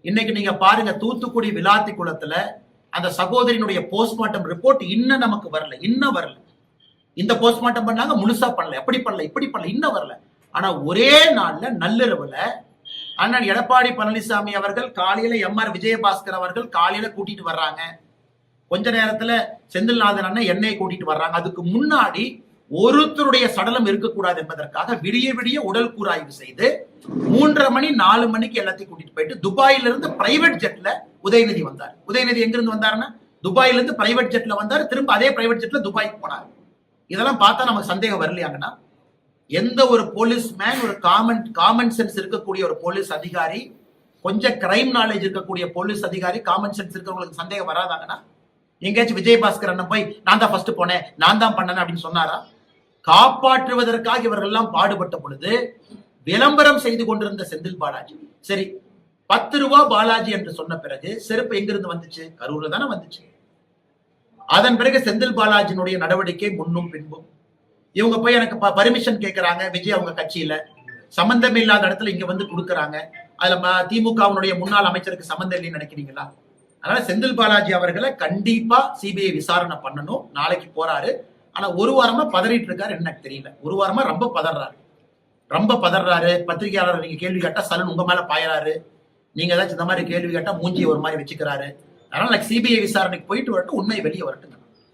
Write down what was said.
இன்னைக்கு நீங்க பாருங்க, தூத்துக்குடி விளாத்தி குளத்துல அந்த சகோதரியினுடைய போஸ்ட்மார்ட்டம் ரிப்போர்ட் இன்னும் நமக்கு வரல, இன்னும் வரல. இந்த போஸ்ட்மார்ட்டம் பண்ணாங்க, முழுசா பண்ணல, எப்படி பண்ணல, இப்படி பண்ணல, இன்னும் வரல. ஆனா ஒரே நாள்ல நள்ளிரவுல அண்ணன் எடப்பாடி பழனிசாமி அவர்கள் காலையில எம்.ஆர். விஜயபாஸ்கர் அவர்கள் காலையில கூட்டிட்டு வர்றாங்க. கொஞ்ச நேரத்துல செந்தில்நாதன் அண்ணன் எண்ணெயை கூட்டிட்டு வர்றாங்க. அதுக்கு முன்னாடி ஒருத்தருடைய சடலம் இருக்கக்கூடாது என்பதற்காக விடிய விடிய உடல் கூராய்வு செய்து 3:30 மணி 4 மணிக்கு எல்லாத்தையும் கூட்டிட்டு போயிட்டு துபாயில இருந்து பிரைவேட் ஜெட்ல உதயநிதி வந்தார். உதயநிதி எங்க இருந்து வந்தாருன்னா துபாயில இருந்து பிரைவேட் ஜெட்ல வந்தார். திரும்ப அதே பிரைவேட் ஜெட்ல துபாய்க்கு போனார். இதெல்லாம் பார்த்தா நமக்கு சந்தேகம் வரலையாங்கன்னா, எந்த ஒரு போலீஸ்மேன், ஒரு காமன் சென்ஸ் இருக்கக்கூடிய ஒரு போலீஸ் அதிகாரி, கொஞ்சம் கிரைம் நாலேஜ் இருக்கக்கூடிய போலீஸ் அதிகாரி, காமன் சென்ஸ் இருக்கிறவங்களுக்கு சந்தேகம் வராதாங்கன்னா, எங்கேயாச்சும் விஜயபாஸ்கர் அண்ணன் போய் நான் தான் ஃபர்ஸ்ட் போனேன், நான் தான் பண்ணேன் அப்படின்னு சொன்னாரா? காப்பாற்றுவதற்காக இவர்கள் எல்லாம் பாடுபட்ட பொழுது விளம்பரம் செய்து கொண்டிருந்த செந்தில் பாலாஜி, சரி 10 ரூபாய் பாலாஜி என்று சொன்ன பிறகு செருப்பு எங்கிருந்து வந்துச்சு? கரூர்ல தானே வந்துச்சு. அதன் பிறகு செந்தில் பாலாஜியினுடைய நடவடிக்கை முன்னும் பின்பும். இவங்க போய் எனக்கு பர்மிஷன் கேட்கிறாங்க, விஜய் அவங்க கட்சியில சம்பந்தம் இல்லாத இடத்துல இங்க வந்து கொடுக்கறாங்க. அதுல திமுகவுடைய முன்னாள் அமைச்சருக்கு சம்பந்தம் இல்லைன்னு நினைக்கிறீங்களா? அதனால செந்தில் பாலாஜி அவர்களை கண்டிப்பா சிபிஐ விசாரணை பண்ணணும். நாளைக்கு போறாரு. ஆனா ஒரு வாரமா பதறிட்டு இருக்காரு, எனக்கு தெரியல. ஒரு வாரமா ரொம்ப பதறாரு. பத்திரிகையாளர் நீங்க கேள்வி கேட்டா சலன் உங்க மேல பாயறாரு. நீங்க ஏதாச்சும் இந்த மாதிரி கேள்வி கேட்டா மூஞ்சி ஒரு மாதிரி வச்சுக்கிறாரு. அதனால சிபிஐ விசாரணைக்கு போயிட்டு வரட்டும், உண்மை வெளியே வரட்டும்.